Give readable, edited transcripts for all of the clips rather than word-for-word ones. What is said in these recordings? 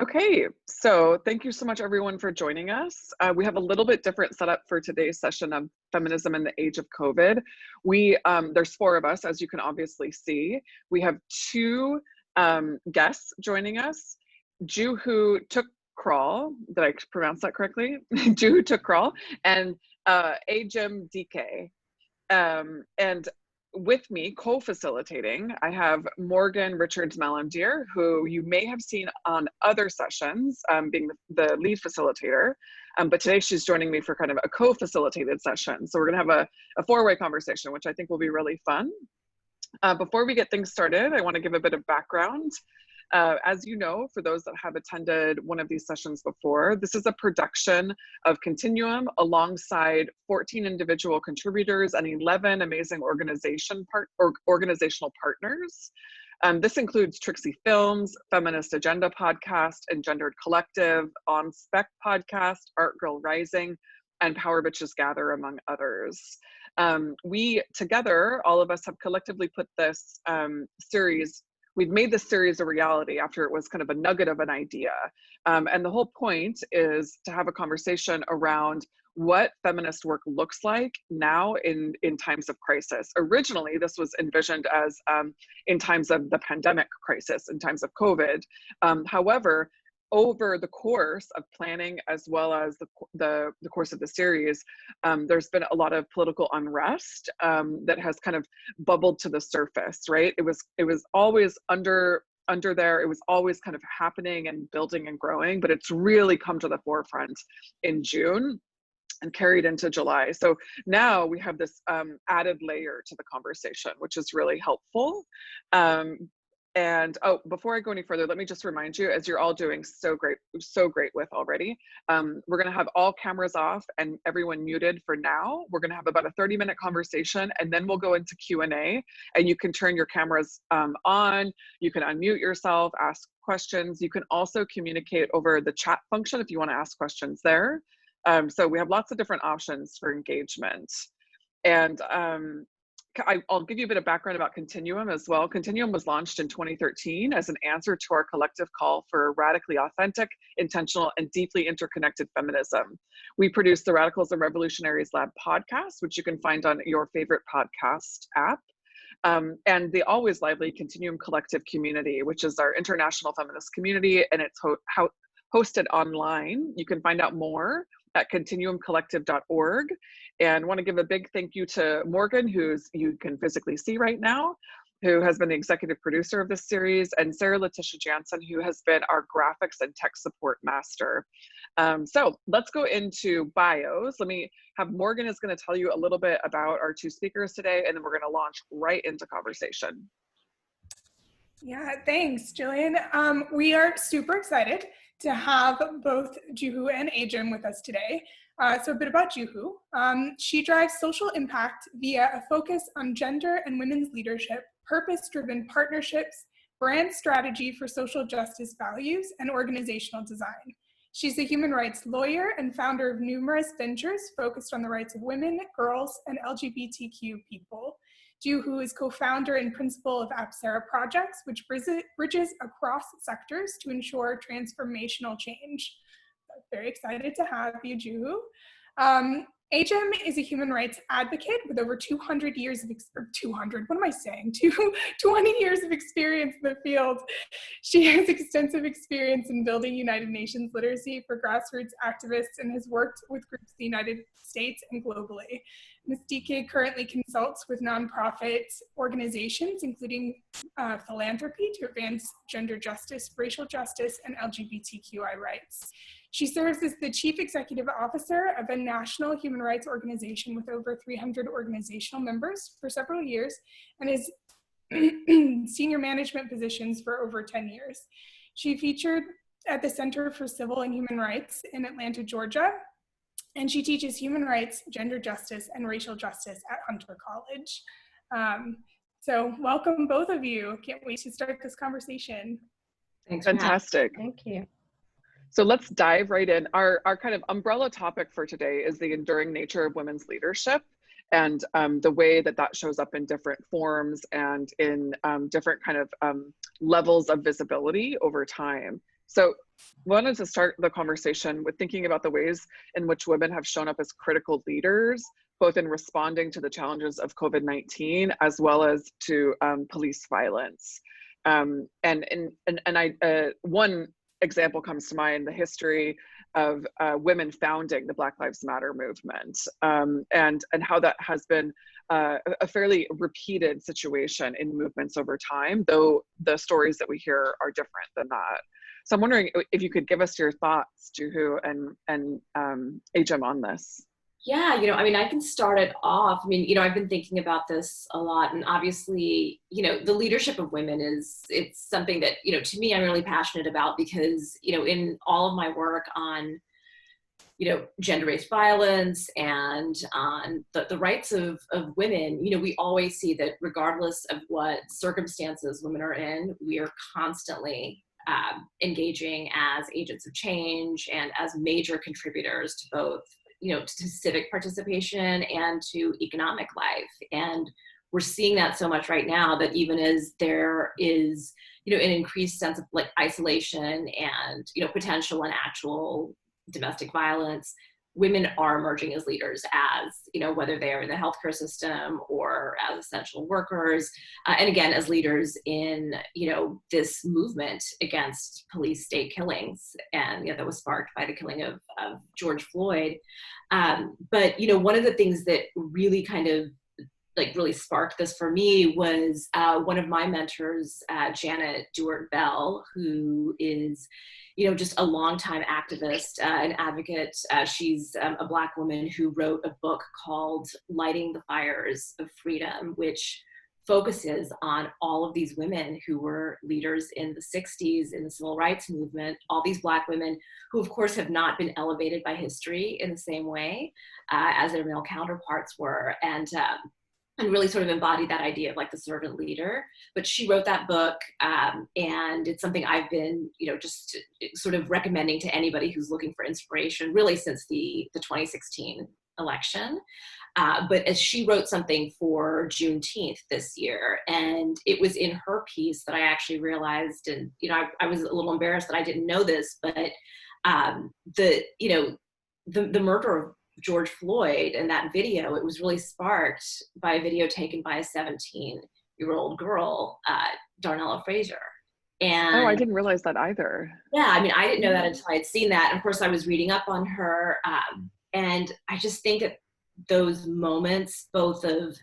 Okay, so thank you so much everyone for joining us. We have a little bit different setup for today's session of feminism in the age of COVID. There's four of us, as you can obviously see. We have two guests joining us. Juhu Thukral, did I pronounce that correctly? Juhu Thukral and Ejim Dike. And with me co-facilitating, I have Morgan Richards-Malamdier, who you may have seen on other sessions, being the lead facilitator. But today she's joining me for kind of a co-facilitated session. So we're gonna have a four-way conversation, which I think will be really fun. Before we get things started, I wanna give a bit of background. As you know, for those that have attended one of these sessions before, this is a production of Continuum alongside 14 individual contributors and 11 amazing organizational partners. This includes Trixie Films, Feminist Agenda Podcast, Engendered Collective, On Spec Podcast, Art Girl Rising, and Power Bitches Gather, among others. We together, all of us have collectively put this series. We've made this series a reality after it was kind of a nugget of an idea. And the whole point is to have a conversation around what feminist work looks like now in times of crisis. Originally, this was envisioned as in times of the pandemic crisis, in times of COVID. However, over the course of planning, as well as the course of the series, there's been a lot of political unrest that has kind of bubbled to the surface, right? It was always under there. It was always kind of happening and building and growing, but it's really come to the forefront in June and carried into July. So now we have this added layer to the conversation, which is really helpful. And oh, before I go any further, let me just remind you, as you're all doing so great with already, we're gonna have all cameras off and everyone muted for now. We're gonna have about a 30-minute conversation, and then we'll go into Q&A, and you can turn your cameras on, you can unmute yourself, ask questions. You can also communicate over the chat function if you wanna ask questions there. So we have lots of different options for engagement. And I'll give you a bit of background about Continuum as well. Continuum was launched in 2013 as an answer to our collective call for radically authentic, intentional, and deeply interconnected feminism. We produce the Radicals and Revolutionaries Lab podcast, which you can find on your favorite podcast app. And the always lively Continuum Collective community, which is our international feminist community, and it's hosted online. You can find out more at continuumcollective.org. And want to give a big thank you to Morgan, you can physically see right now, who has been the executive producer of this series, and Sarah Letitia Jansen, who has been our graphics and tech support master. So let's go into bios. Let me have Morgan is going to tell you a little bit about our two speakers today, and then we're going to launch right into conversation. Yeah, thanks, Jillian. We are super excited to have both Juhu and Ejim with us today. So a bit about Juhu. She drives social impact via a focus on gender and women's leadership, purpose-driven partnerships, brand strategy for social justice values, and organizational design. She's a human rights lawyer and founder of numerous ventures focused on the rights of women, girls, and LGBTQ people. Juhu is co-founder and principal of Apsara Projects, which bridges across sectors to ensure transformational change. Very excited to have you, Juhu. Ejim is a human rights advocate with over 200 years of, 20 years of experience in the field. She has extensive experience in building United Nations literacy for grassroots activists and has worked with groups in the United States and globally. Ms. Dike currently consults with nonprofit organizations, including philanthropy, to advance gender justice, racial justice, and LGBTQI rights. She serves as the Chief Executive Officer of a national human rights organization with over 300 organizational members for several years, and is senior management positions for over 10 years. She featured at the Center for Civil and Human Rights in Atlanta, Georgia, and she teaches human rights, gender justice, and racial justice at Hunter College. So welcome, both of you. Can't wait to start this conversation. Thanks. Fantastic. Thank you. So let's dive right in. Our kind of umbrella topic for today is the enduring nature of women's leadership. and the way that that shows up in different forms and in different kind of levels of visibility over time. So wanted to start the conversation with thinking about the ways in which women have shown up as critical leaders, both in responding to the challenges of COVID-19 as well as to police violence. One example comes to mind, the history of women founding the Black Lives Matter movement, and how that has been a fairly repeated situation in movements over time, though the stories that we hear are different than that. So I'm wondering if you could give us your thoughts, Juhu and Ejim, on this. Yeah, I mean, I can start it off. I mean, I've been thinking about this a lot, and obviously, the leadership of women it's something that, to me, I'm really passionate about because, in all of my work on, gender-based violence and on the rights of women, we always see that regardless of what circumstances women are in, we are constantly engaging as agents of change and as major contributors to both, to civic participation and to economic life. And we're seeing that so much right now that even as there is, an increased sense of like isolation and, potential and actual domestic violence, women are emerging as leaders as, whether they are in the healthcare system or as essential workers, and again, as leaders in, this movement against police state killings, and that was sparked by the killing of George Floyd. But, one of the things that really kind of really sparked this for me was one of my mentors, Janet Dewart-Bell, who is, just a longtime activist and advocate. She's a Black woman who wrote a book called Lighting the Fires of Freedom, which focuses on all of these women who were leaders in the 60s in the civil rights movement, all these Black women who, of course, have not been elevated by history in the same way as their male counterparts were. And really sort of embodied that idea of like the servant leader. But she wrote that book, and it's something I've been, just sort of recommending to anybody who's looking for inspiration, really since the 2016 election. But as she wrote something for Juneteenth this year, and it was in her piece that I actually realized, and I was a little embarrassed that I didn't know this, but the murder of George Floyd and that video, it was really sparked by a video taken by a 17-year-old girl, Darnella Frazier. And I didn't realize that either. Yeah, I mean, I didn't know that until I had seen that. And of course, I was reading up on her, and I just think that those moments, both of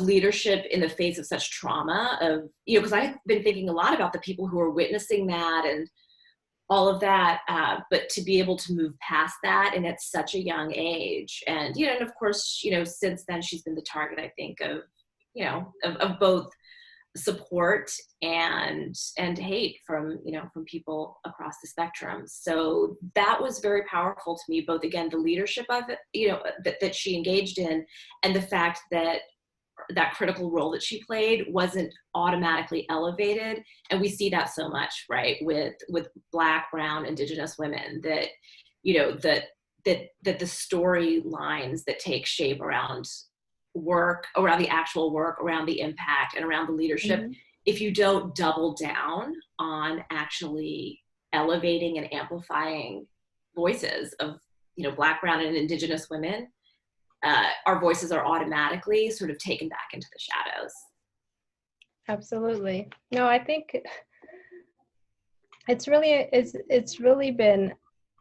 leadership in the face of such trauma, of because I've been thinking a lot about the people who are witnessing that and all of that, but to be able to move past that and at such a young age. And, and of course, since then she's been the target, I think, of, of both support and hate from, from people across the spectrum. So that was very powerful to me, both, again, the leadership of it, that she engaged in, and the fact that that critical role that she played wasn't automatically elevated. And we see that so much, right, with Black, brown, Indigenous women, that, that the storylines that take shape around work, around the actual work, around the impact, and around the leadership, if you don't double down on actually elevating and amplifying voices of, Black, brown, and Indigenous women, our voices are automatically sort of taken back into the shadows. Absolutely. No, I think it's really been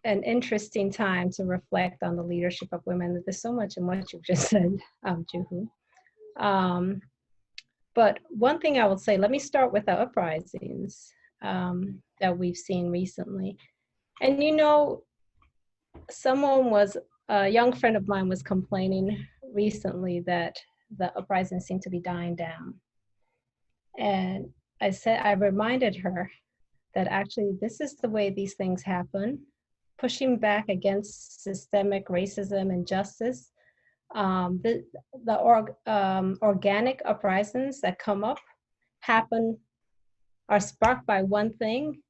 an interesting time to reflect on the leadership of women. There's so much in what you've just said, Juhu. But one thing I would say, let me start with the uprisings that we've seen recently. And a young friend of mine was complaining recently that the uprisings seem to be dying down. And I reminded her that actually this is the way these things happen. Pushing back against systemic racism and injustice, the organic uprisings that come up are sparked by one thing.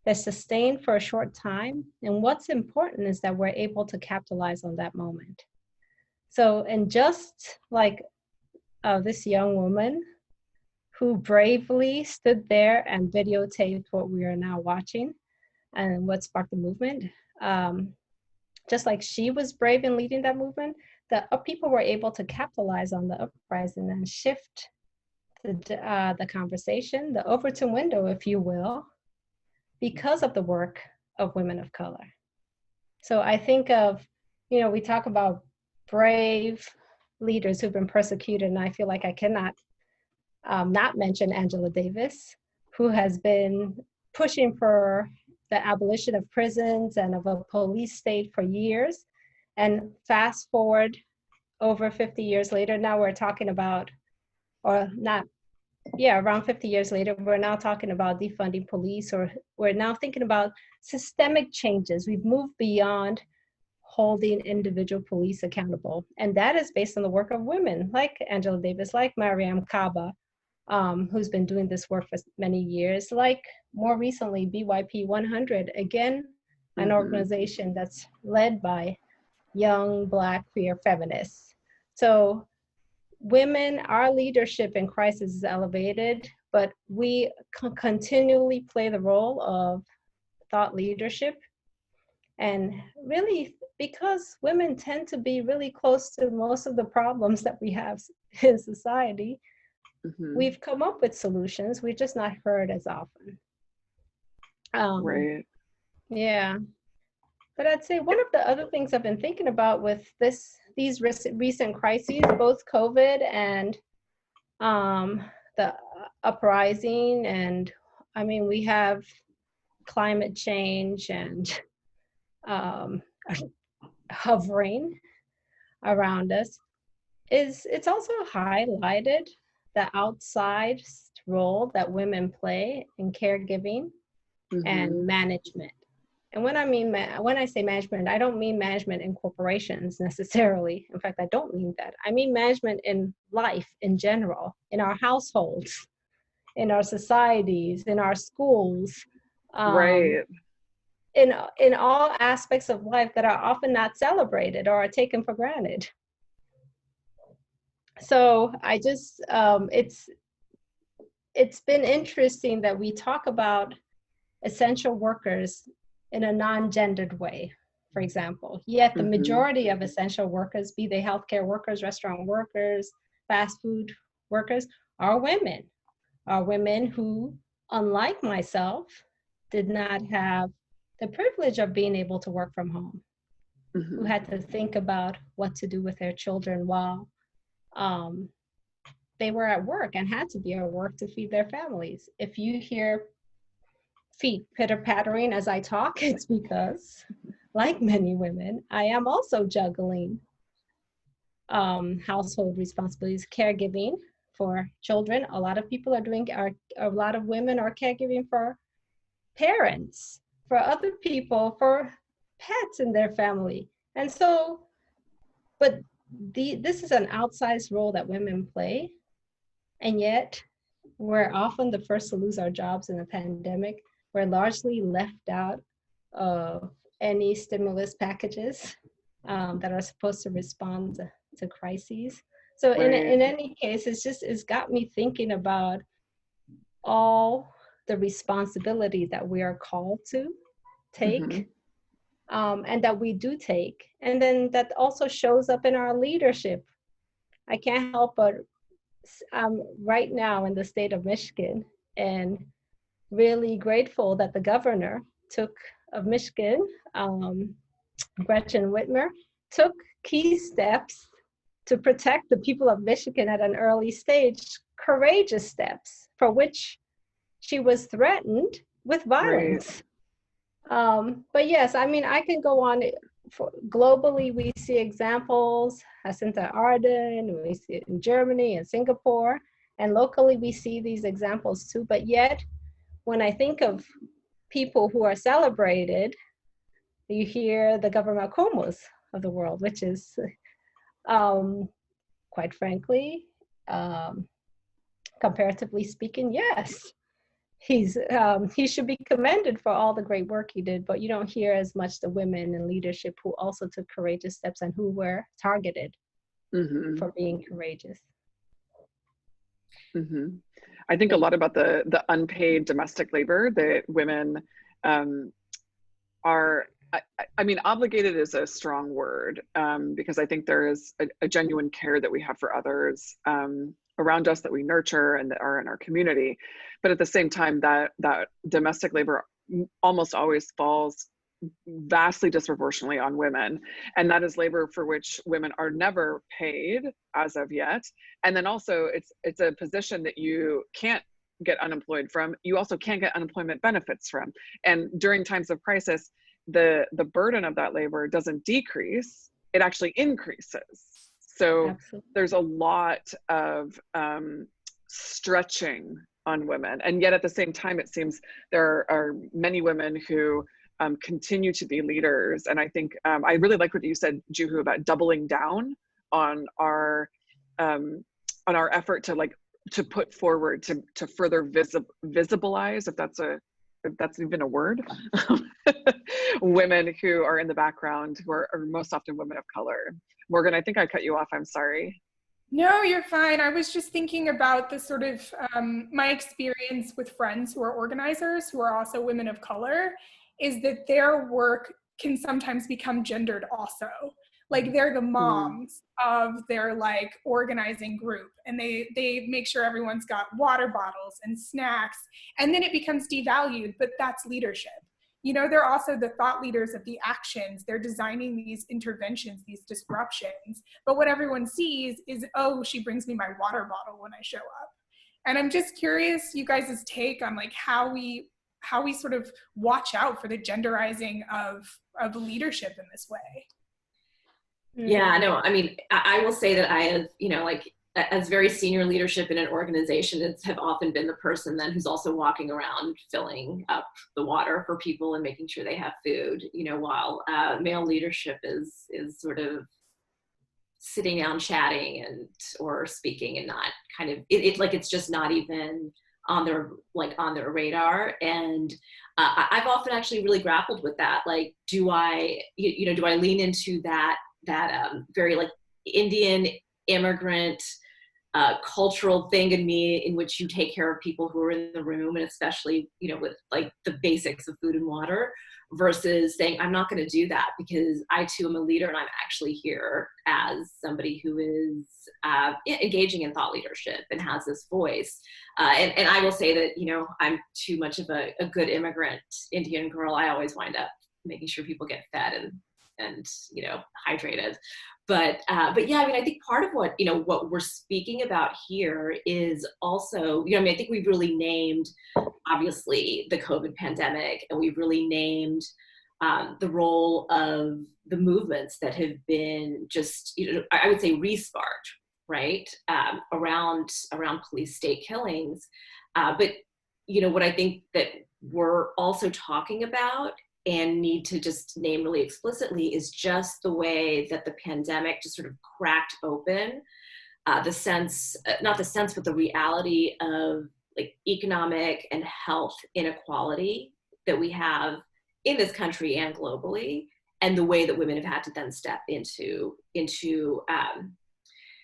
They're sustained for a short time. And what's important is that we're able to capitalize on that moment. So, and just like this young woman who bravely stood there and videotaped what we are now watching and what sparked the movement, just like she was brave in leading that movement, the people were able to capitalize on the uprising and shift the conversation, the Overton window, if you will, because of the work of women of color. So I think of, we talk about brave leaders who've been persecuted, and I feel like I cannot not mention Angela Davis, who has been pushing for the abolition of prisons and of a police state for years. And fast forward over 50 years later, now we're talking about, or not, around 50 years later, we're now talking about defunding police, or we're now thinking about systemic changes. We've moved beyond holding individual police accountable. And that is based on the work of women like Angela Davis, like Mariam Kaba, who's been doing this work for many years, like more recently, BYP 100, again, an organization that's led by young Black queer feminists. So women, our leadership in crisis is elevated, but we continually play the role of thought leadership. And really, because women tend to be really close to most of the problems that we have in society, we've come up with solutions. We're just not heard as often. Right. Yeah. But I'd say one of the other things I've been thinking about with these recent crises, both COVID and the uprising, and I mean, we have climate change and hovering around us, it's also highlighted the outside role that women play in caregiving and management. And when I say management, I don't mean management in corporations necessarily. In fact, I don't mean that. I mean management in life in general, in our households, in our societies, in our schools, Right. in all aspects of life that are often not celebrated or are taken for granted. So I just, it's been interesting that we talk about essential workers in a non-gendered way, for example. Yet the majority of essential workers, be they healthcare workers, restaurant workers, fast food workers, are women who, unlike myself, did not have the privilege of being able to work from home, who had to think about what to do with their children while they were at work and had to be at work to feed their families. If you hear feet pitter-pattering as I talk, it's because, like many women, I am also juggling household responsibilities, caregiving for children. A lot of women are caregiving for parents, for other people, for pets in their family. And so, but this is an outsized role that women play, and yet we're often the first to lose our jobs in the pandemic. We're largely left out of any stimulus packages that are supposed to respond to crises. So in any case, it's got me thinking about all the responsibility that we are called to take, and that we do take. And then that also shows up in our leadership. I can't help but I'm right now in the state of Michigan, and really grateful that the governor of Michigan, Gretchen Whitmer, took key steps to protect the people of Michigan at an early stage, courageous steps for which she was threatened with violence. Right. But yes, I mean, I can go on. Globally, we see examples, Jacinta Ardern, we see it in Germany and Singapore, and locally we see these examples too. But yet, when I think of people who are celebrated, you hear the Governor Cuomo's of the world, which is, quite frankly, comparatively speaking, yes, he should be commended for all the great work he did, but you don't hear as much the women in leadership who also took courageous steps and who were targeted for being courageous. I think a lot about the unpaid domestic labor that women are, I mean, obligated is a strong word, because I think there is a genuine care that we have for others around us that we nurture and that are in our community. But at the same time, that domestic labor almost always falls vastly disproportionately on women. And that is labor for which women are never paid as of yet. And then also it's a position that you can't get unemployed from. You also can't get unemployment benefits from. And during times of crisis, the burden of that labor doesn't decrease, it actually increases. So Absolutely. there's a lot of stretching on women. And yet at the same time, it seems there are many women who continue to be leaders. And I think I really like what you said, Juhu, about doubling down on our effort to put forward, to further visibilize, if that's even a word, women who are in the background, who are most often women of color. Morgan, I think I cut you off. I'm sorry. No, you're fine. I was just thinking about the sort of my experience with friends who are organizers, who are also women of color, is that their work can sometimes become gendered also. Like they're the moms of their like organizing group, and they make sure everyone's got water bottles and snacks, and then it becomes devalued, but that's leadership. You know, they're also the thought leaders of the actions. They're designing these interventions, these disruptions. But what everyone sees is, oh, she brings me my water bottle when I show up. And I'm just curious, you guys' take on like how we sort of watch out for the genderizing of leadership in this way. Yeah, no, I mean, I will say that I have, you know, like as very senior leadership in an organization, have often been the person then who's also walking around filling up the water for people and making sure they have food, you know, while male leadership is sort of sitting down chatting or speaking and not kind of, it's just not even on their radar. And I've often actually really grappled with that. Like, do I lean into that very like Indian immigrant cultural thing in me, in which you take care of people who are in the room, and especially, you know, with like the basics of food and water, versus saying, I'm not going to do that because I too am a leader and I'm actually here as somebody who is engaging in thought leadership and has this voice. And I will say that, you know, I'm too much of a good immigrant Indian girl. I always wind up making sure people get fed and you know, hydrated. But yeah, I mean, I think part of what, you know, what we're speaking about here is also, you know, I mean, I think we've really named, obviously, the COVID pandemic, and we've really named the role of the movements that have been just, you know, I would say re-sparked, right, around police state killings. But, you know, what I think that we're also talking about and need to just name really explicitly is just the way that the pandemic just sort of cracked open the sense, not the sense, but the reality of like economic and health inequality that we have in this country and globally, and the way that women have had to then step into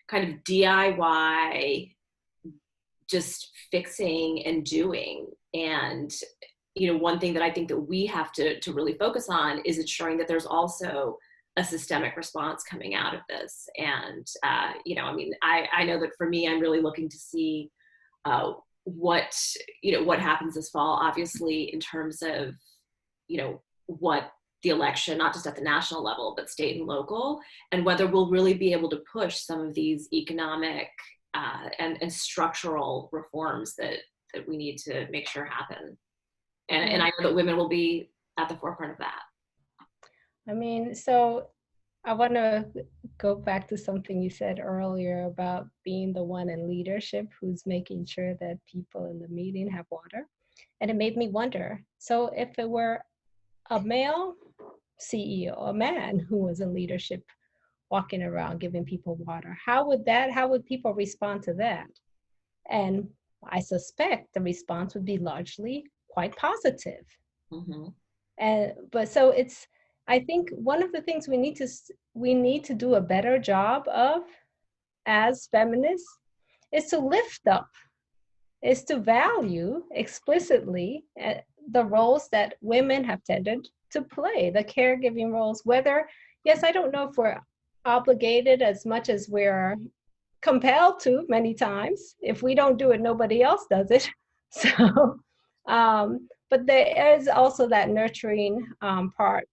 kind of DIY, just fixing and doing. And you know, one thing that I think that we have to really focus on is ensuring that there's also a systemic response coming out of this. And, you know, I mean, I know that for me, I'm really looking to see what happens this fall, obviously, in terms of, you know, what the election, not just at the national level, but state and local, and whether we'll really be able to push some of these economic and structural reforms that we need to make sure happen. And I know that women will be at the forefront of that. I mean, so I want to go back to something you said earlier about being the one in leadership who's making sure that people in the meeting have water. And it made me wonder, so if it were a male CEO, a man who was in leadership, walking around giving people water, how would people respond to that? And I suspect the response would be largely quite positive. Mm-hmm. But so I think one of the things we need to do a better job of as feminists is to lift up, is to value explicitly the roles that women have tended to play, the caregiving roles, whether, yes, I don't know if we're obligated as much as we're compelled to many times. If we don't do it, nobody else does it. So, but there is also that nurturing part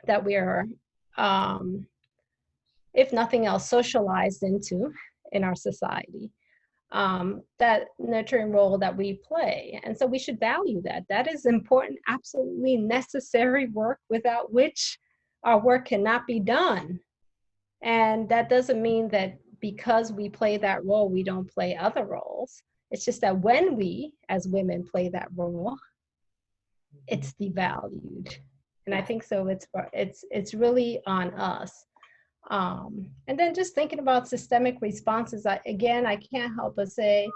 that we are, if nothing else, socialized into in our society. That nurturing role that we play. And so we should value that. That is important, absolutely necessary work without which our work cannot be done. And that doesn't mean that because we play that role, we don't play other roles. It's just that when we, as women, play that role, it's devalued. And I think so it's really on us. And then just thinking about systemic responses, I can't help but say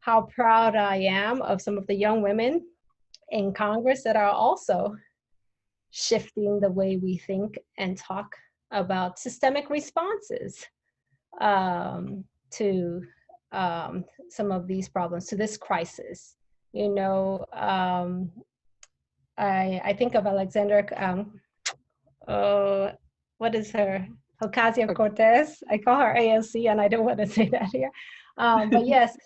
how proud I am of some of the young women in Congress that are also shifting the way we think and talk about systemic responses to some of these problems, to this crisis. You know, I think of Alexandra, what is her? Ocasio-Cortez. I call her AOC, and I don't want to say that here. But yes,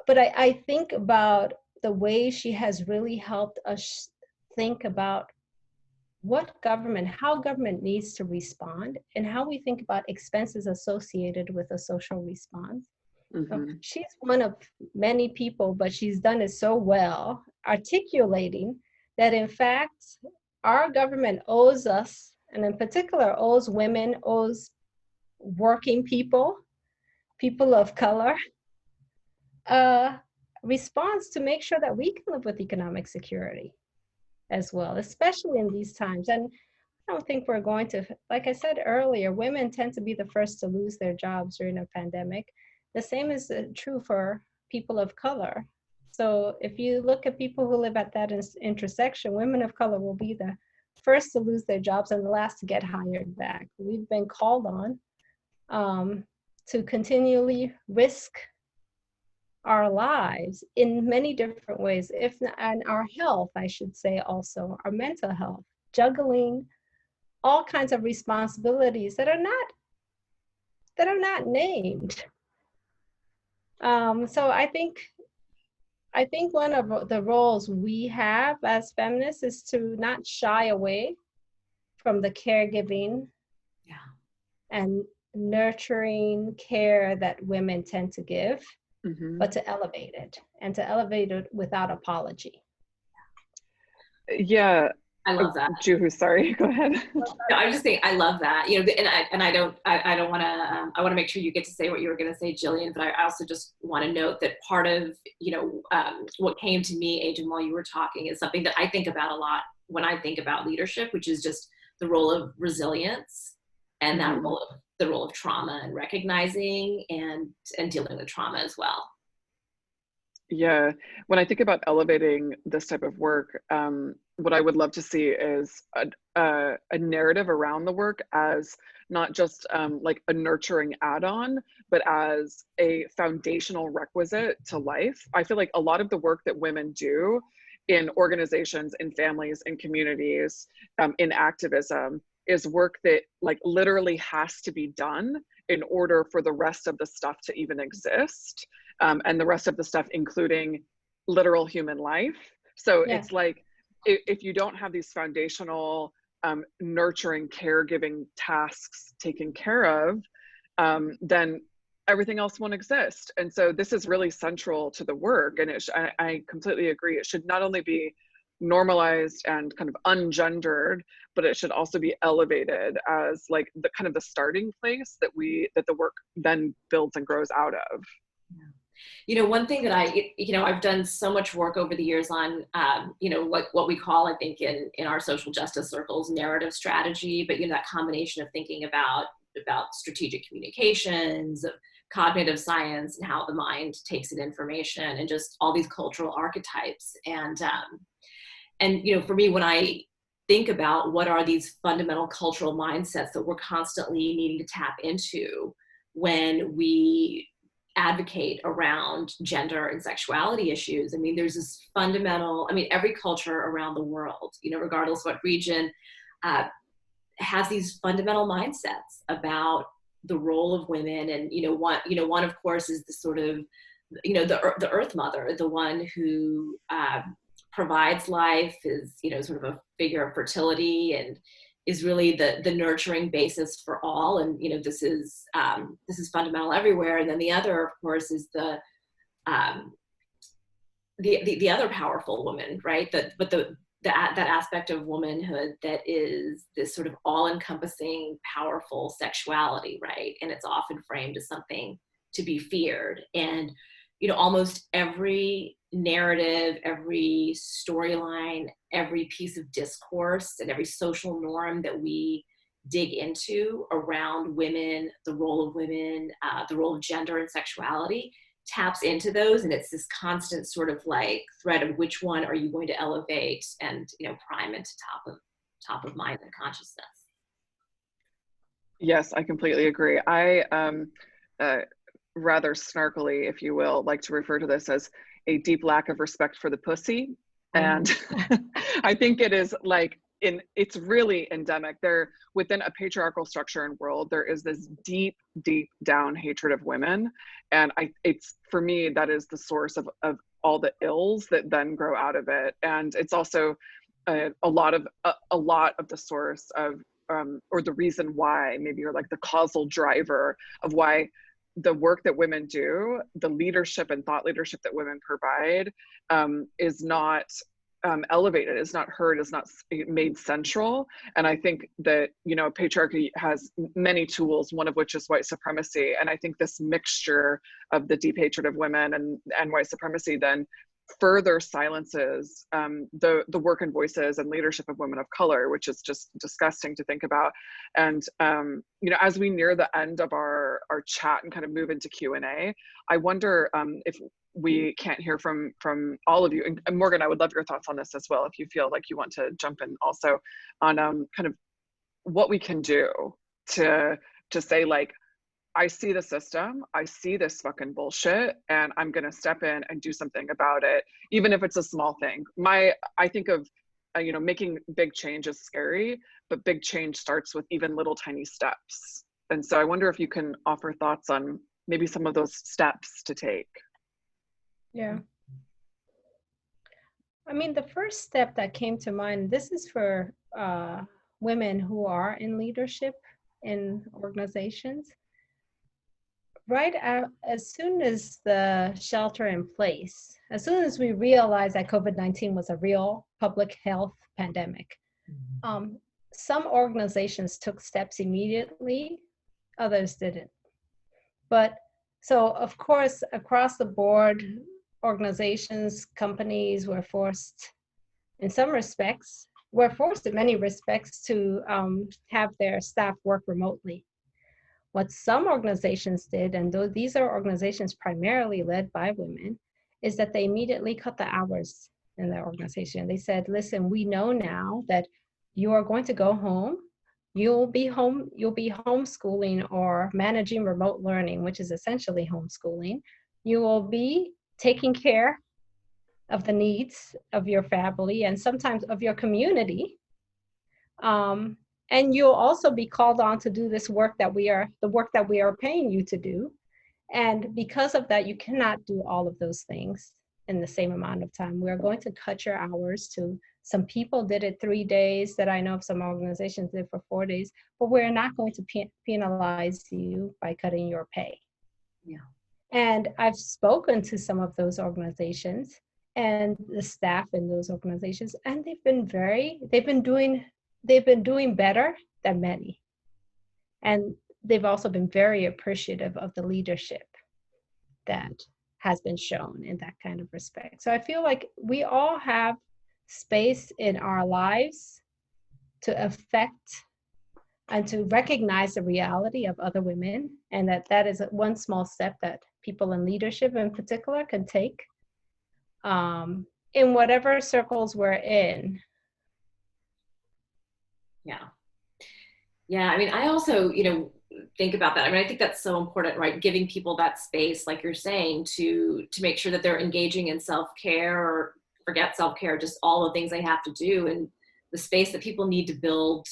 but I think about the way she has really helped us think about how government needs to respond and how we think about expenses associated with a social response. So she's one of many people, but she's done it so well, articulating that in fact, our government owes us, and in particular owes women, owes working people, people of color, response to make sure that we can live with economic security as well, especially in these times. And I don't think we're going to, like I said earlier, women tend to be the first to lose their jobs during a pandemic. The same is true for people of color. So if you look at people who live at that intersection, women of color will be the first to lose their jobs and the last to get hired back. We've been called on to continually risk our lives in many different ways, and our health, I should say, also our mental health, juggling all kinds of responsibilities that are not named. So I think one of the roles we have as feminists is to not shy away from the caregiving and nurturing care that women tend to give, but to elevate it, and to elevate it without apology. Yeah. I love that. Juhu, sorry, go ahead. No, I was just saying, I love that, you know, and I don't want to, I want to make sure you get to say what you were going to say, Jillian, but I also just want to note that part of, you know, what came to me, Ejim, while you were talking is something that I think about a lot when I think about leadership, which is just the role of resilience and that the role of trauma and recognizing and dealing with trauma as well. Yeah, when I think about elevating this type of work, what I would love to see is a narrative around the work as not just like a nurturing add-on, but as a foundational requisite to life. I feel like a lot of the work that women do in organizations, in families, in communities, in activism is work that like literally has to be done in order for the rest of the stuff to even exist. And the rest of the stuff, including literal human life. So it's like, if you don't have these foundational nurturing, caregiving tasks taken care of, then everything else won't exist. And so this is really central to the work. And I completely agree. It should not only be normalized and kind of ungendered, but it should also be elevated as like the kind of the starting place that the work then builds and grows out of. Yeah. You know, one thing that I've done so much work over the years on, you know, what we call, I think in our social justice circles, narrative strategy, but, you know, that combination of thinking about strategic communications, of cognitive science and how the mind takes in information and just all these cultural archetypes. And, you know, for me, when I think about what are these fundamental cultural mindsets that we're constantly needing to tap into, when we advocate around gender and sexuality issues. I mean, there's this fundamental, I mean, every culture around the world, you know, regardless what region, has these fundamental mindsets about the role of women. And, one of course is the sort of, the earth mother, the one who provides life, is, sort of a figure of fertility and is really the nurturing basis for all. And, this is fundamental everywhere. And then the other, of course, is the other powerful woman, right? That aspect of womanhood that is this sort of all-encompassing, powerful sexuality, right? And it's often framed as something to be feared. And, almost every narrative, every storyline, every piece of discourse, and every social norm that we dig into around women, the role of women, the role of gender and sexuality, taps into those. And it's this constant sort of like thread of which one are you going to elevate and, prime into top of mind and consciousness. Yes, I completely agree. I rather snarkily, if you will, like to refer to this as a deep lack of respect for the pussy. And I think it is like, it's really endemic there within a patriarchal structure and world. There is this deep down hatred of women. And it's, for me, that is the source of all the ills that then grow out of it. And it's also a lot of the source of, or the reason why, maybe, or like the causal driver of why the work that women do, the leadership and thought leadership that women provide, is not elevated, is not heard, is not made central. And I think that, patriarchy has many tools, one of which is white supremacy. And I think this mixture of the deep hatred of women and white supremacy then further silences the work and voices and leadership of women of color, which is just disgusting to think about. And as we near the end of our chat and kind of move into Q&A, I wonder if we can't hear from all of you. And Morgan, I would love your thoughts on this as well, if you feel like you want to jump in also on kind of what we can do to say, like, I see the system, I see this fucking bullshit, and I'm gonna step in and do something about it, even if it's a small thing. I think of, making big change is scary, but big change starts with even little tiny steps. And so I wonder if you can offer thoughts on maybe some of those steps to take. Yeah. I mean, the first step that came to mind, this is for women who are in leadership in organizations. Right as soon as the shelter in place, as soon as we realized that COVID-19 was a real public health pandemic, some organizations took steps immediately, others didn't. But so, of course, across the board, organizations, companies were forced, in some respects, in many respects, to have their staff work remotely. What some organizations did, and though these are organizations primarily led by women, is that they immediately cut the hours in their organization. They said, listen, we know now that you are going to go home. You'll be homeschooling or managing remote learning, which is essentially homeschooling. You will be taking care of the needs of your family and sometimes of your community. And you'll also be called on to do the work that we are paying you to do. And because of that, you cannot do all of those things in the same amount of time. We're going to cut your hours to, some people did it 3 days, that I know of some organizations did for 4 days, but we're not going to penalize you by cutting your pay. Yeah. And I've spoken to some of those organizations and the staff in those organizations, and they've been doing better than many. And they've also been very appreciative of the leadership that has been shown in that kind of respect. So I feel like we all have space in our lives to affect and to recognize the reality of other women, and that is one small step that people in leadership in particular can take in whatever circles we're in. Yeah. I mean, I also, think about that. I mean, I think that's so important, right? Giving people that space, like you're saying, to make sure that they're engaging in self-care, or forget self-care, just all the things they have to do, and the space that people need to build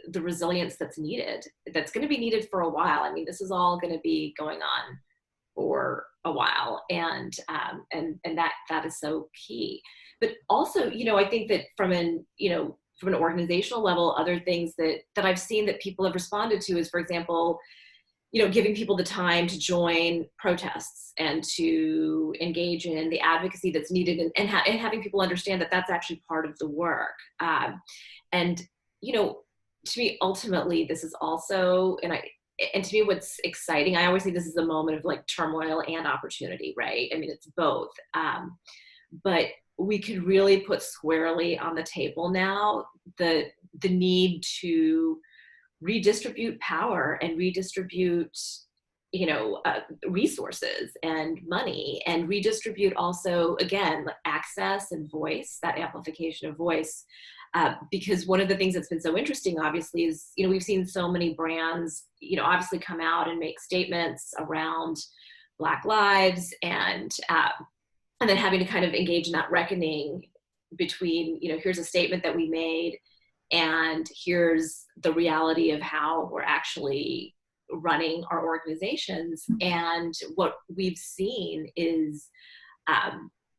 the resilience that's needed, that's going to be needed for a while. I mean, this is all going to be going on for a while, and that is so key. But also, you know, I think that from an organizational level, other things that I've seen that people have responded to is, for example, you know, giving people the time to join protests and to engage in the advocacy that's needed, and having people understand that that's actually part of the work. And, you know, to me, ultimately, this is also, and to me, what's exciting, I always say this is a moment of like turmoil and opportunity, right? I mean, it's both. But we could really put squarely on the table now the need to redistribute power and redistribute, you know, resources and money, and redistribute also, again, access and voice, that amplification of voice. Because one of the things that's been so interesting, obviously, is, you know, we've seen so many brands, you know, obviously come out and make statements around Black lives, and then having to kind of engage in that reckoning between, you know, here's a statement that we made, and here's the reality of how we're actually running our organizations. And what we've seen is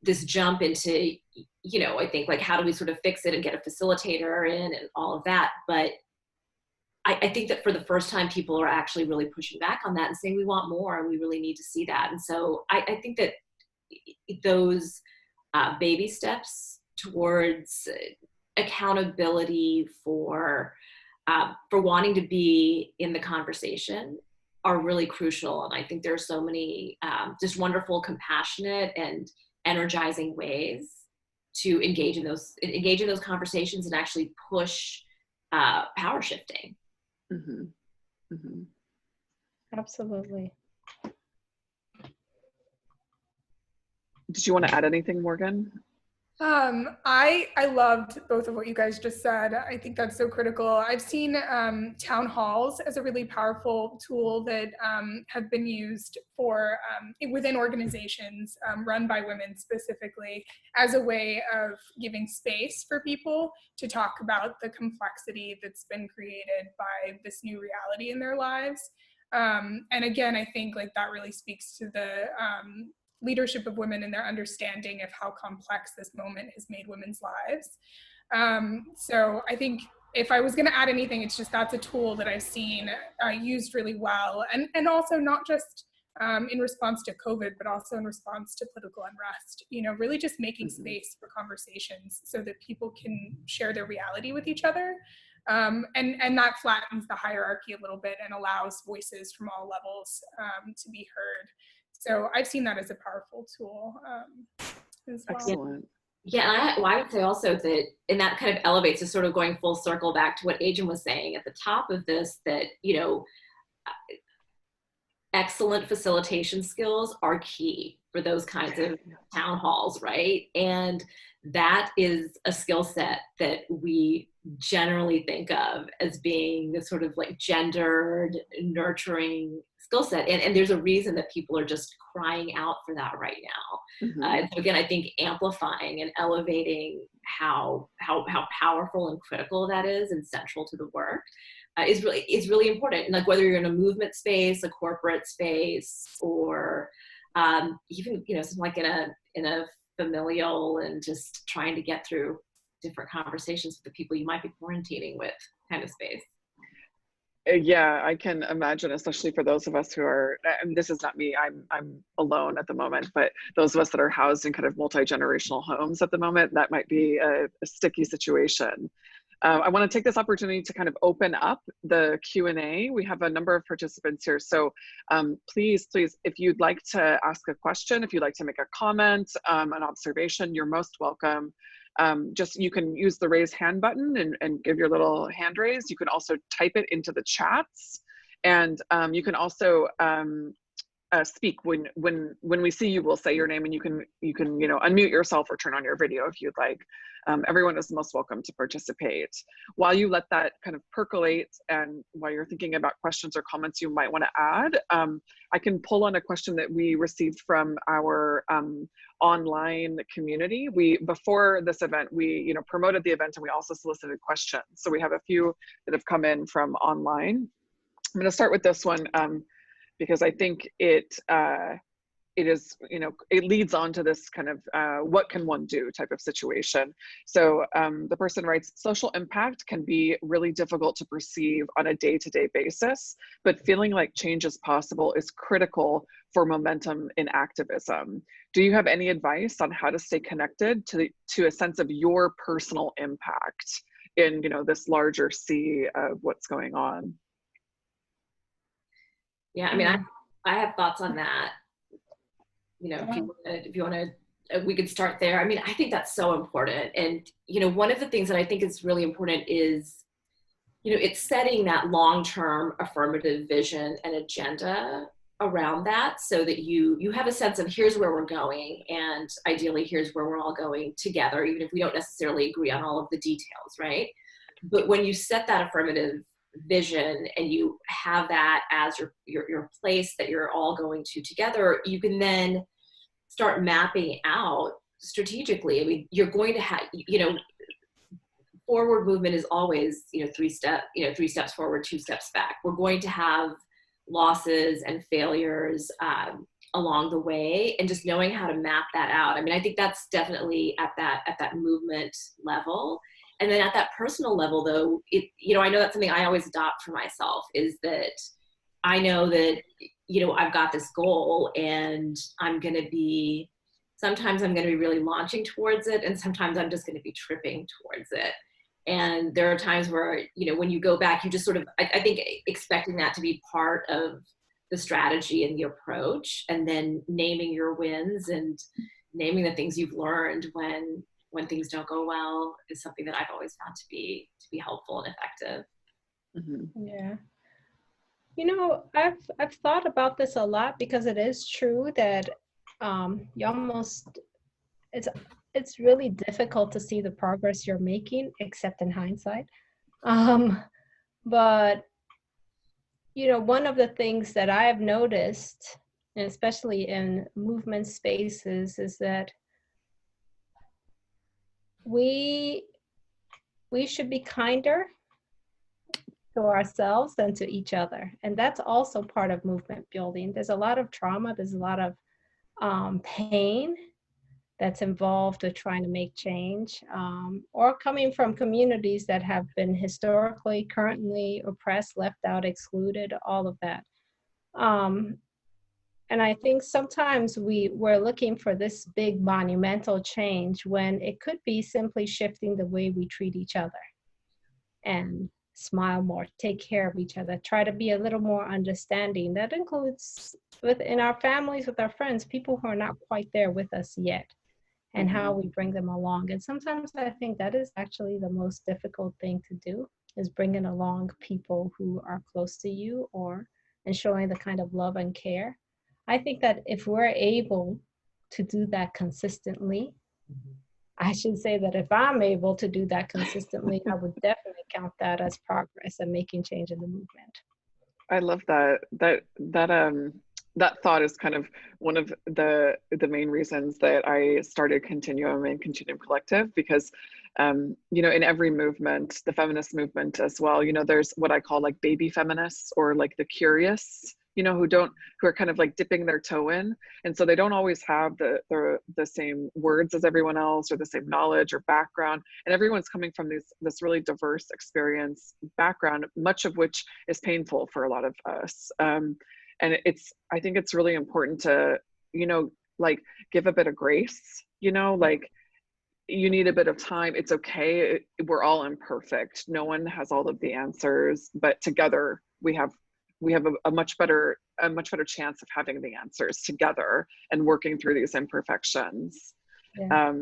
this jump into, you know, I think, like, how do we sort of fix it and get a facilitator in and all of that. But I think that for the first time, people are actually really pushing back on that and saying, we want more and we really need to see that. And so I think that those baby steps towards accountability for wanting to be in the conversation are really crucial. And I think there are so many just wonderful, compassionate, and energizing ways to engage in those conversations and actually push power shifting. Mm-hmm. Mm-hmm. Absolutely. Did you want to add anything, Morgan? I loved both of what you guys just said. I think that's so critical. I've seen town halls as a really powerful tool that have been used for within organizations run by women specifically, as a way of giving space for people to talk about the complexity that's been created by this new reality in their lives. And again, I think like that really speaks to the leadership of women and their understanding of how complex this moment has made women's lives. So I think if I was going to add anything, it's just that's a tool that I've seen used really well, and also not just in response to COVID, but also in response to political unrest. You know, really just making space for conversations so that people can share their reality with each other. And that flattens the hierarchy a little bit and allows voices from all levels to be heard. So I've seen that as a powerful tool as well. Excellent. Yeah, and I would say also that, and that kind of elevates, is sort of going full circle back to what Ejim was saying at the top of this, that, you know, excellent facilitation skills are key for those kinds of town halls, right? And that is a skill set that we generally think of as being the sort of like gendered, nurturing skill set. And there's a reason that people are just crying out for that right now. And so again, I think amplifying and elevating how powerful and critical that is and central to the work is really important. And like whether you're in a movement space, a corporate space, or even, you know, something like in a familial and just trying to get through different conversations with the people you might be quarantining with kind of space. Yeah, I can imagine, especially for those of us who are, and this is not me, I'm alone at the moment, but those of us that are housed in kind of multi-generational homes at the moment, that might be a sticky situation. I want to take this opportunity to kind of open up the Q&A. We have a number of participants here. So please, if you'd like to ask a question, if you'd like to make a comment, an observation, you're most welcome. Just, you can use the raise hand button and give your little hand raise. You can also type it into the chats. And you can also speak. When we see you, we'll say your name, and you can unmute yourself or turn on your video if you'd like. Everyone is most welcome to participate. While you let that kind of percolate, and while you're thinking about questions or comments you might want to add, I can pull on a question that we received from our online community. Before this event, we promoted the event, and we also solicited questions. So we have a few that have come in from online. I'm going to start with this one because I think it is, it leads on to this kind of what can one do type of situation. So the person writes, social impact can be really difficult to perceive on a day-to-day basis, but feeling like change is possible is critical for momentum in activism. Do you have any advice on how to stay connected to a sense of your personal impact in this larger sea of what's going on? Yeah, I mean, I have thoughts on that. If you want to, we could start there. I mean, I think that's so important. And, one of the things that I think is really important is, it's setting that long-term affirmative vision and agenda around that, so that you have a sense of here's where we're going, and ideally here's where we're all going together, even if we don't necessarily agree on all of the details, right? But when you set that affirmative vision and you have that as your place that you're all going to together, you can then start mapping out strategically. I mean, you're going to have, forward movement is always, 3 steps forward, 2 steps back. We're going to have losses and failures along the way, and just knowing how to map that out. I mean, I think that's definitely at that movement level. And then at that personal level, though, I know that's something I always adopt for myself, is that I know that, I've got this goal, and sometimes I'm going to be really launching towards it, and sometimes I'm just going to be tripping towards it. And there are times where, when you go back, you just sort of, I think expecting that to be part of the strategy and the approach, and then naming your wins and naming the things you've learned when things don't go well is something that I've always found to be helpful and effective. Mm-hmm. Yeah. I've thought about this a lot, because it is true that it's really difficult to see the progress you're making, except in hindsight. But one of the things that I've noticed, and especially in movement spaces, is that we should be kinder to ourselves and to each other. And that's also part of movement building. There's a lot of trauma, there's a lot of pain that's involved with trying to make change, or coming from communities that have been historically, currently oppressed, left out, excluded, all of that. And I think sometimes we're looking for this big monumental change, when it could be simply shifting the way we treat each other, and smile more, take care of each other, try to be a little more understanding. That includes within our families, with our friends, people who are not quite there with us yet, and how we bring them along. And sometimes I think that is actually the most difficult thing to do, is bringing along people who are close to you, and showing the kind of love and care. I think that if we're able to do that consistently, I should say that if I'm able to do that consistently, I would definitely count that as progress and making change in the movement. I love that. That thought is kind of one of the main reasons that I started Continuum and Continuum Collective, because in every movement, the feminist movement as well, there's what I call like baby feminists, or like the curious, who are kind of like dipping their toe in. And so they don't always have the same words as everyone else, or the same knowledge or background. And everyone's coming from this really diverse experience background, much of which is painful for a lot of us. And I think it's really important to, like give a bit of grace, like you need a bit of time. It's okay. We're all imperfect. No one has all of the answers, but together we have a much better chance of having the answers together and working through these imperfections. Yeah.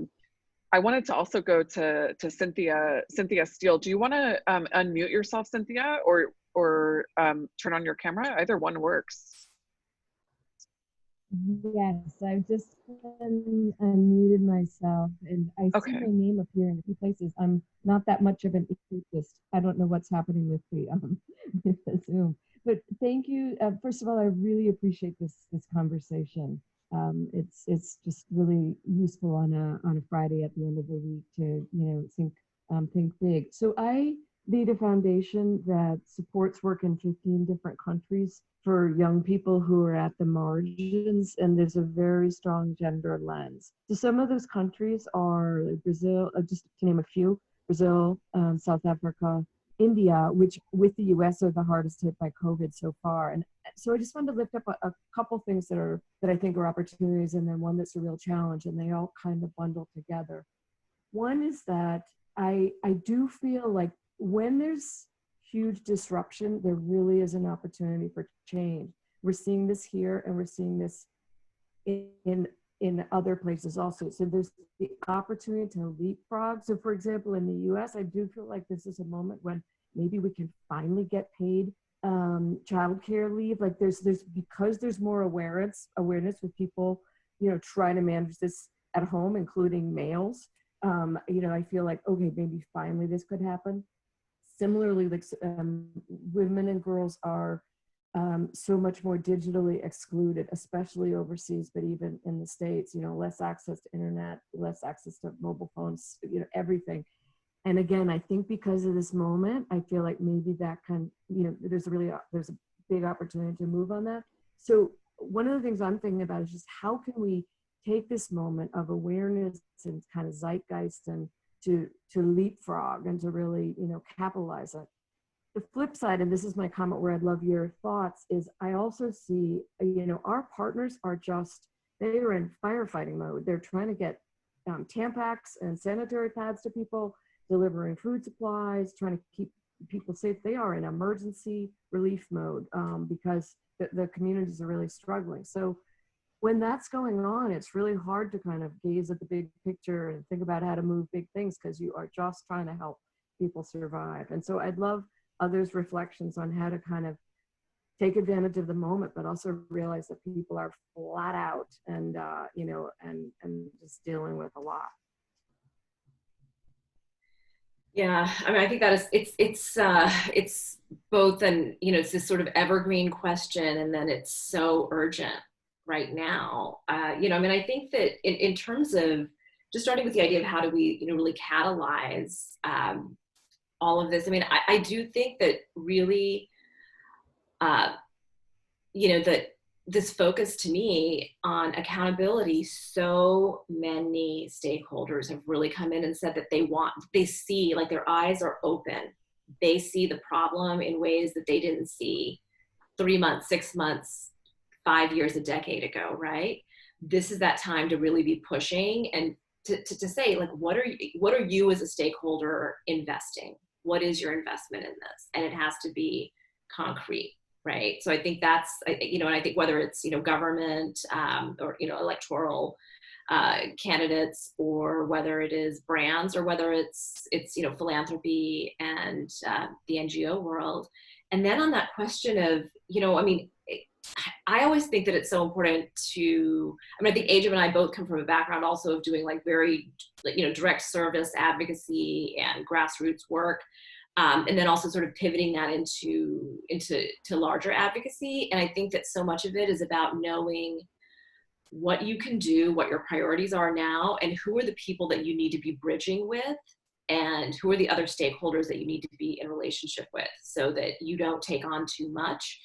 I wanted to also go to Cynthia Steele. Do you want to unmute yourself, Cynthia, or turn on your camera? Either one works. Yes, I've just unmuted myself, and I see Okay. my name appear in a few places. I'm not that much of an escapist. I don't know what's happening with the with the Zoom. But thank you. First of all, I really appreciate this conversation. It's just really useful on a Friday at the end of the week to think big. So I lead a foundation that supports work in 15 different countries for young people who are at the margins, and there's a very strong gender lens. So some of those countries are like Brazil, just to name a few, Brazil, South Africa, India, which with the US are the hardest hit by COVID so far. And so I just wanted to lift up a couple things that I think are opportunities, and then one that's a real challenge, and they all kind of bundle together. One is that I do feel like when there's huge disruption, there really is an opportunity for change. We're seeing this here, and we're seeing this in other places also. So there's the opportunity to leapfrog. So for example, in the US, I do feel like this is a moment when maybe we can finally get paid childcare leave. Like there's because there's more awareness with people, trying to manage this at home, including males. I feel like, okay, maybe finally this could happen. Similarly, like women and girls are so much more digitally excluded, especially overseas, but even in the States, less access to internet, less access to mobile phones, everything. And again, I think because of this moment, I feel like maybe that there's a big opportunity to move on that. So one of the things I'm thinking about is just how can we take this moment of awareness and kind of zeitgeist and to leapfrog and to really, capitalize on it. The flip side, and this is my comment where I'd love your thoughts, is I also see, our partners are they are in firefighting mode. They're trying to get Tampax and sanitary pads to people, delivering food supplies, trying to keep people safe. They are in emergency relief mode because the communities are really struggling. So when that's going on, it's really hard to kind of gaze at the big picture and think about how to move big things because you are just trying to help people survive. And so I'd love others' reflections on how to kind of take advantage of the moment, but also realize that people are flat out and just dealing with a lot. Yeah, I mean, I think that is it's both it's this sort of evergreen question, and then it's so urgent right now. I think that in terms of just starting with the idea of how do we really catalyze all of this. I mean, I do think that really that this focus to me on accountability, so many stakeholders have really come in and said that they see, like their eyes are open. They see the problem in ways that they didn't see 3 months, 6 months, 5 years, a decade ago, right? This is that time to really be pushing and to say, like, what are you as a stakeholder investing? What is your investment in this? And it has to be concrete. Right. So I think that's, and I think whether it's, government or, electoral candidates, or whether it is brands, or whether it's philanthropy and the NGO world. And then on that question of, I always think that it's so important I think Ejim and I both come from a background also of doing like very, direct service advocacy and grassroots work. And then also sort of pivoting that into larger advocacy. And I think that so much of it is about knowing what you can do, what your priorities are now, and who are the people that you need to be bridging with, and who are the other stakeholders that you need to be in relationship with, so that you don't take on too much,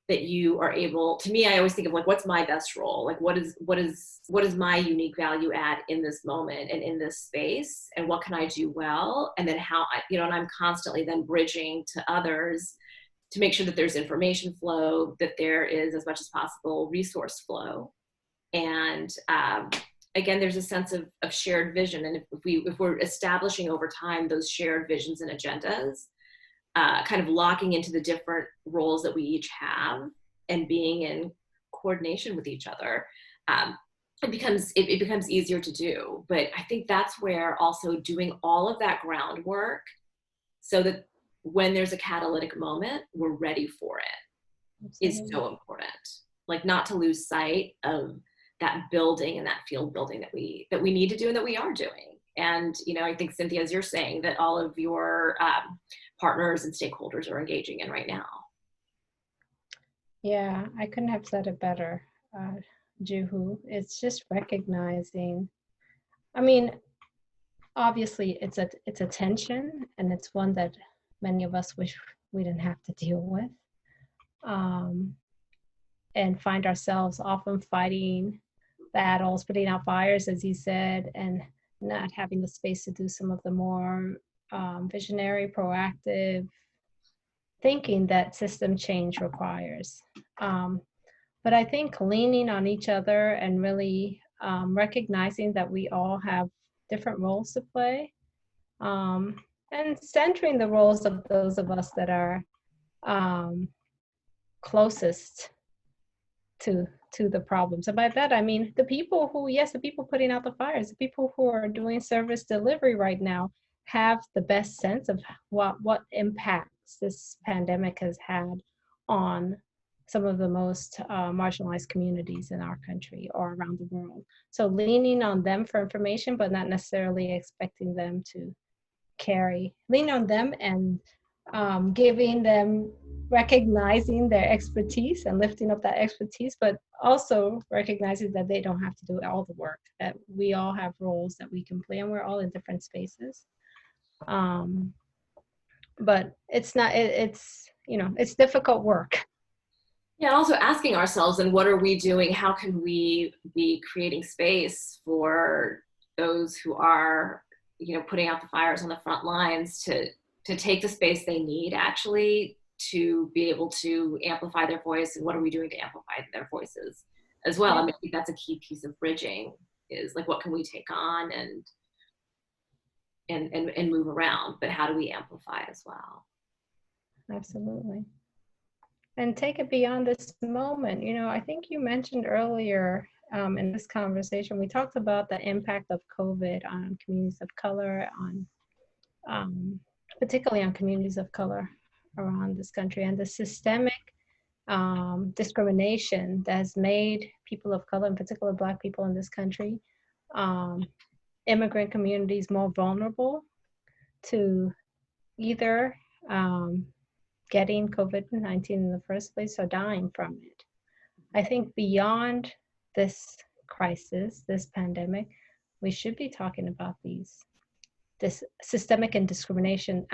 that you are able, to me, I always think of like, what's my best role? Like, what is my unique value add in this moment and in this space, and what can I do well? And then how and I'm constantly then bridging to others to make sure that there's information flow, that there is, as much as possible, resource flow. And again, there's a sense of shared vision. And if we're establishing over time those shared visions and agendas, kind of locking into the different roles that we each have and being in coordination with each other, it becomes easier to do. But I think that's where also doing all of that groundwork so that when there's a catalytic moment, we're ready for it. Absolutely. Is so important. like not to lose sight of that building and that field building that we need to do and that we are doing. And, you know, I think, Cynthia, as you're saying, that all of your partners and stakeholders are engaging in right now. Yeah, I couldn't have said it better, Juhu. It's just recognizing, I mean, obviously it's a tension, and it's one that many of us wish we didn't have to deal with, and find ourselves often fighting battles, putting out fires, as you said, and not having the space to do some of the more visionary, proactive thinking that system change requires. But I think leaning on each other and really recognizing that we all have different roles to play, and centering the roles of those of us that are closest to the problems. And by that, I mean the people who, yes, the people putting out the fires, the people who are doing service delivery right now have the best sense of what impacts this pandemic has had on some of the most marginalized communities in our country or around the world. So leaning on them for information, but not necessarily expecting them to lean on them and giving them, recognizing their expertise and lifting up that expertise, but also recognizing that they don't have to do all the work, that we all have roles that we can play, and we're all in different spaces. But it's not, it's, you know, it's difficult work. Yeah, also asking ourselves, and what are we doing? How can we be creating space for those who are, you know, putting out the fires on the front lines to take the space they need actually to be able to amplify their voice, and what are we doing to amplify their voices as well? I mean, I think that's a key piece of bridging, is like, what can we take on and move around, but how do we amplify as well? Absolutely. And take it beyond this moment. You know, I think you mentioned earlier in this conversation, we talked about the impact of COVID on communities of color, on particularly on communities of color around this country, and the systemic discrimination that has made people of color, in particular Black people in this country, immigrant communities, more vulnerable to either getting COVID-19 in the first place or dying from it. I think beyond this crisis, this pandemic, we should be talking about this systemic and discrimination,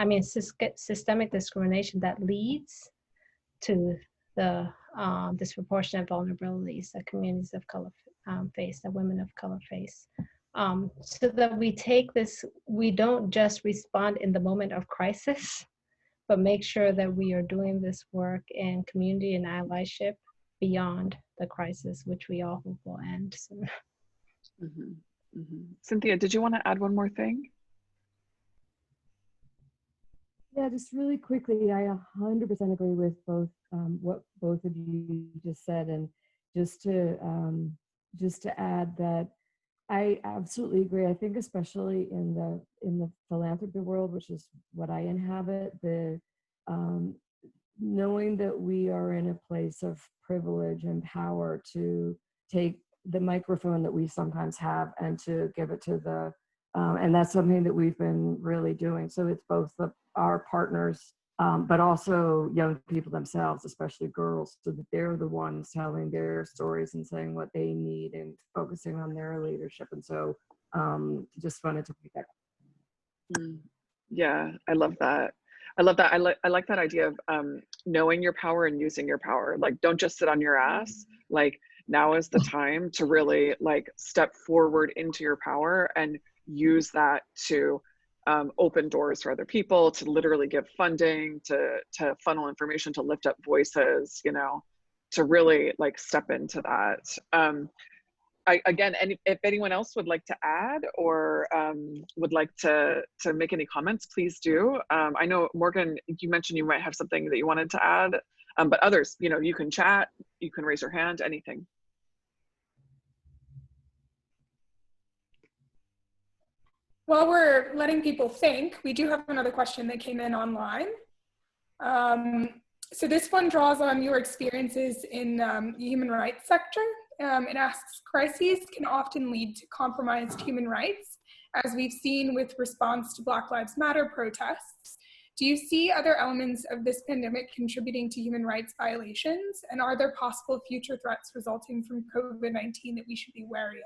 systemic discrimination that leads to the disproportionate vulnerabilities that communities of color face, that women of color face. So that we don't just respond in the moment of crisis, but make sure that we are doing this work in community and allyship beyond the crisis, which we all hope will end soon. Mm-hmm. Mm-hmm. Cynthia, did you want to add one more thing? Yeah, just really quickly, I 100% agree with what both of you just said, and just to add that I absolutely agree. I think especially in the philanthropy world, which is what I inhabit, the knowing that we are in a place of privilege and power to take the microphone that we sometimes have and to give it to the and that's something that we've been really doing. So it's both our partners, but also young people themselves, especially girls, so that they're the ones telling their stories and saying what they need and focusing on their leadership. And so just wanted to make that. Yeah, I love that. I love that. I like that idea of knowing your power and using your power. Like, don't just sit on your ass. Like, now is the time to really like step forward into your power and use that to open doors for other people, to literally give funding, to funnel information, to lift up voices, you know, to really like step into that. Again, if anyone else would like to add or would like to make any comments, please do. I know, Morgan, you mentioned you might have something that you wanted to add, but others, you know, you can chat, you can raise your hand, anything. While we're letting people think, we do have another question that came in online. So this one draws on your experiences in the human rights sector. It asks, crises can often lead to compromised human rights, as we've seen with response to Black Lives Matter protests. Do you see other elements of this pandemic contributing to human rights violations? And are there possible future threats resulting from COVID-19 that we should be wary of?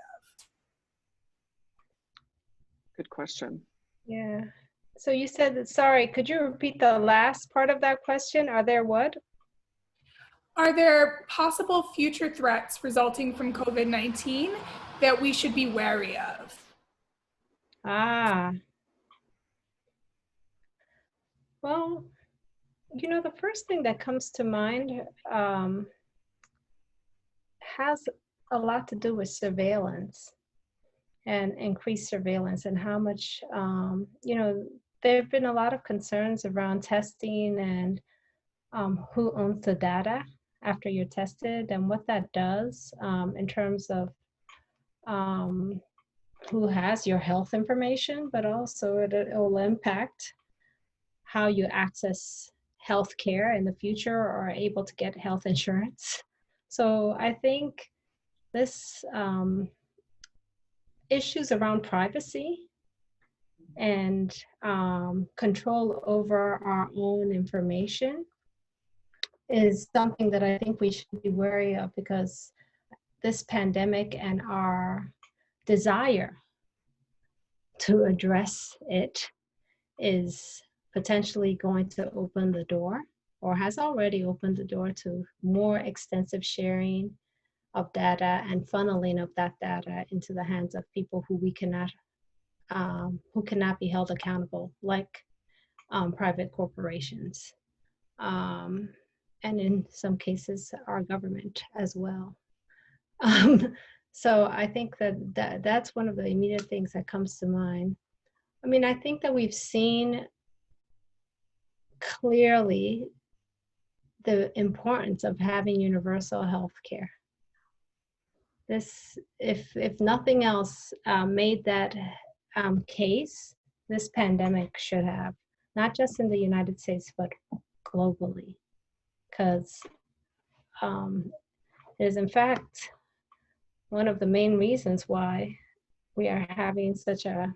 Good question. Yeah. So you said that, sorry, could you repeat the last part of that question? Are there what? Are there possible future threats resulting from COVID-19 that we should be wary of? Ah, well, you know, the first thing that comes to mind has a lot to do with surveillance and increased surveillance and how much, you know, there have been a lot of concerns around testing and who owns the data after you're tested and what that does in terms of who has your health information, but also it will impact how you access health care in the future or are able to get health insurance. So I think this issues around privacy and control over our own information is something that I think we should be wary of, because this pandemic and our desire to address it is potentially going to open the door, or has already opened the door, to more extensive sharing of data and funneling of that data into the hands of people who cannot be held accountable, like private corporations, and in some cases our government as well. So I think that's one of the immediate things that comes to mind. I mean, I think that we've seen clearly the importance of having universal health care. This, if nothing else, made that case, this pandemic should have, not just in the United States, but globally, because it is in fact one of the main reasons why we are having such a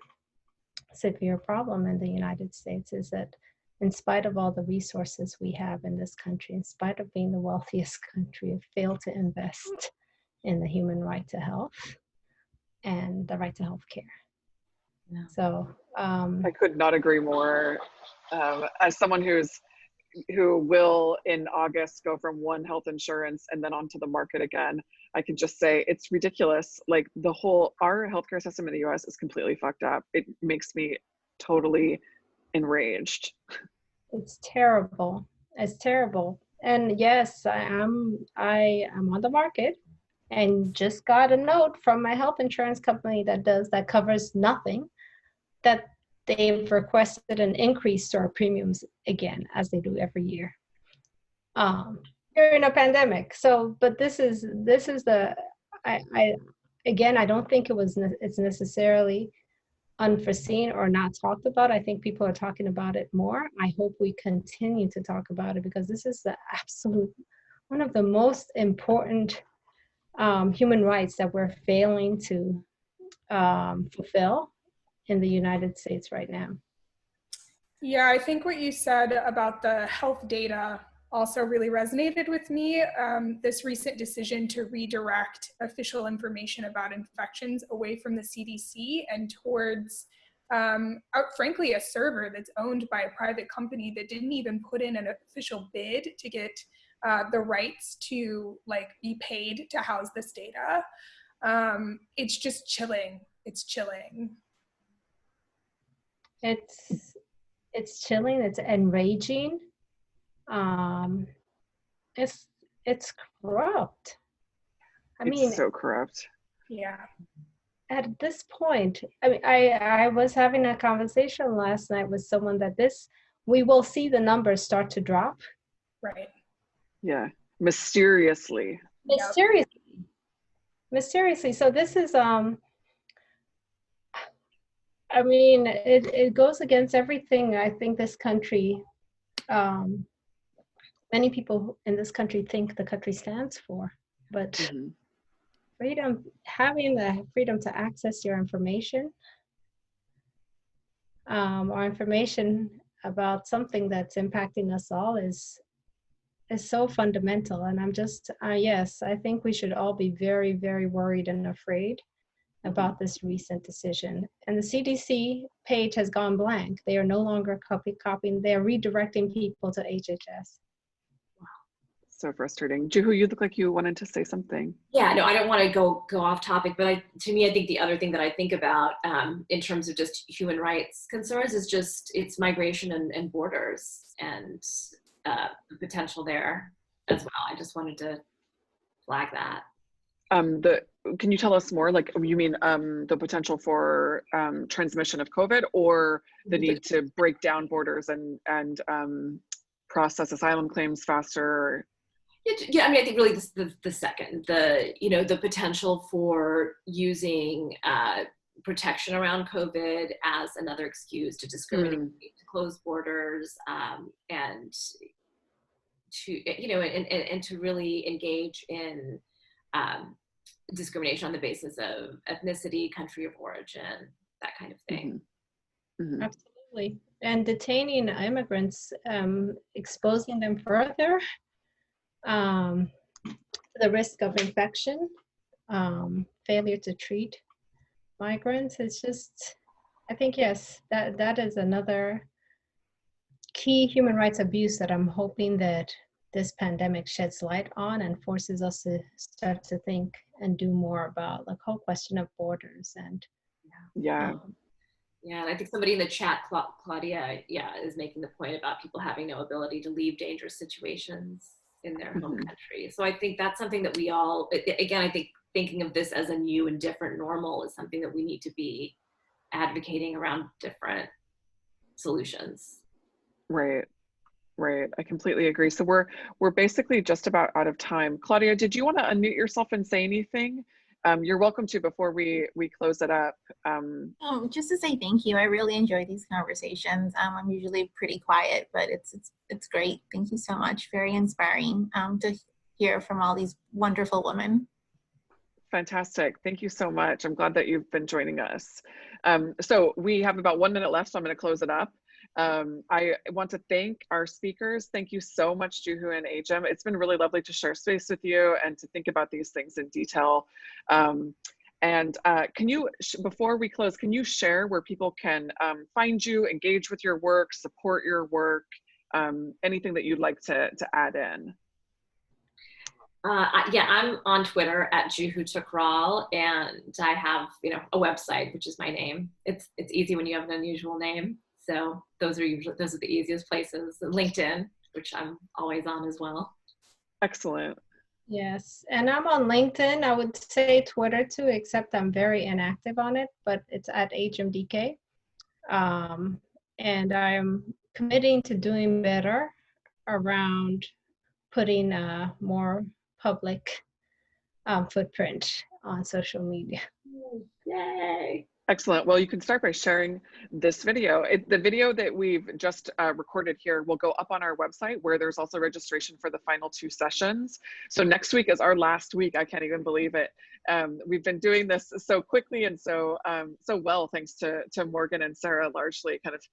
severe problem in the United States, is that in spite of all the resources we have in this country, in spite of being the wealthiest country, we've failed to invest in the human right to health and the right to health care. Yeah. So I could not agree more. As someone who will in August go from one health insurance and then onto the market again, I can just say it's ridiculous. Like our healthcare system in the US is completely fucked up. It makes me totally enraged. It's terrible. It's terrible. And yes, I am on the market and just got a note from my health insurance company that covers nothing, that they've requested an increase to our premiums again, as they do every year during a pandemic. So, but this is I don't think it's necessarily unforeseen or not talked about. I think people are talking about it more. I hope we continue to talk about it, because this is one of the most important human rights that we're failing to fulfill in the United States right now. Yeah, I think what you said about the health data also really resonated with me. This recent decision to redirect official information about infections away from the CDC and towards, frankly, a server that's owned by a private company that didn't even put in an official bid to get the rights to be paid to house this data. It's just chilling. It's chilling. It's chilling. It's enraging. It's corrupt. It's so corrupt. Yeah. At this point, I mean, I was having a conversation last night with someone that we will see the numbers start to drop. Right. Yeah. Mysteriously. Mysteriously. So this is I mean, it goes against everything I think this country many people in this country think the country stands for. But freedom, having the freedom to access your information, or information about something that's impacting us all is so fundamental. And I'm just, yes, I think we should all be very, very worried and afraid about this recent decision. And the CDC page has gone blank. They are no longer copying, they're redirecting people to HHS. So frustrating. Juhu, you look like you wanted to say something. Yeah, no, I don't want to go off topic, but to me, I think the other thing that I think about in terms of just human rights concerns is just it's migration and borders and the potential there as well. I just wanted to flag that. Can you tell us more? Like, you mean the potential for transmission of COVID, or the need to break down borders and process asylum claims faster? Yeah, I mean, I think really the second, the potential for using protection around COVID as another excuse to discriminate, to close borders, and to, and to really engage in discrimination on the basis of ethnicity, country of origin, that kind of thing. Absolutely. And detaining immigrants, exposing them further to the risk of infection, failure to treat migrants. It's just, I think, yes, that is another key human rights abuse that I'm hoping that this pandemic sheds light on and forces us to start to think and do more about, the whole question of borders. And and I think somebody in the chat, Claudia, is making the point about people having no ability to leave dangerous situations in their home country. So I think that's something that we all, again, I think thinking of this as a new and different normal is something that we need to be advocating around different solutions. Right. I completely agree. So we're basically just about out of time. Claudia, did you want to unmute yourself and say anything? You're welcome to before we close it up. Just to say thank you. I really enjoy these conversations. I'm usually pretty quiet, but it's great. Thank you so much. Very inspiring to hear from all these wonderful women. Fantastic. Thank you so much. I'm glad that you've been joining us. So we have about 1 minute left, so I'm going to close it up. I want to thank our speakers. Thank you so much, Juhu and Ejim. It's been really lovely to share space with you and to think about these things in detail. And can you, before we close, can you share where people can find you, engage with your work, support your work, anything that you'd like to add in? Yeah, I'm on Twitter at Juhu Thukral, and I have, a website, which is my name. It's easy when you have an unusual name. So those are the easiest places. LinkedIn, which I'm always on as well. Excellent. Yes, and I'm on LinkedIn. I would say Twitter too, except I'm very inactive on it, but it's at Ejim Dike. And I'm committing to doing better around putting a more public footprint on social media. Yay! Excellent. Well, you can start by sharing this video. The video that we've just recorded here will go up on our website, where there's also registration for the final 2 sessions. So next week is our last week. I can't even believe it. We've been doing this so quickly and so well, thanks to Morgan and Sarah, largely kind of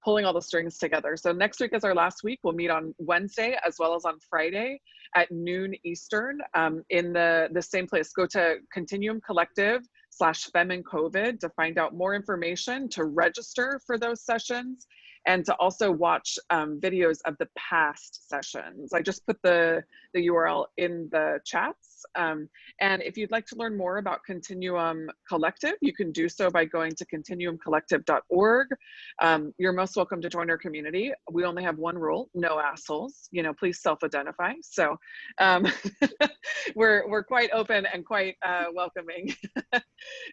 pulling all the strings together. So next week is our last week. We'll meet on Wednesday as well as on Friday at noon Eastern in the same place. Go to Continuum Collective/FEMinCOVID to find out more information, to register for those sessions, and to also watch videos of the past sessions. I just put the URL in the chats. And if you'd like to learn more about Continuum Collective, you can do so by going to continuumcollective.org. You're most welcome to join our community. We only have one rule: no assholes. Please self-identify. So we're quite open and quite welcoming.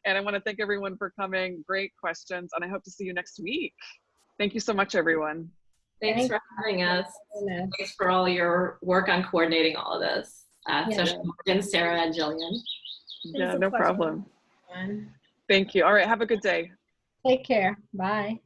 And I want to thank everyone for coming. Great questions, and I hope to see you next week. Thank you so much, everyone. Thanks for having us. Thanks for all your work on coordinating all of this, especially Morgan, Sarah, and Jillian. Yeah, no problem. Thank you. All right, have a good day. Take care. Bye.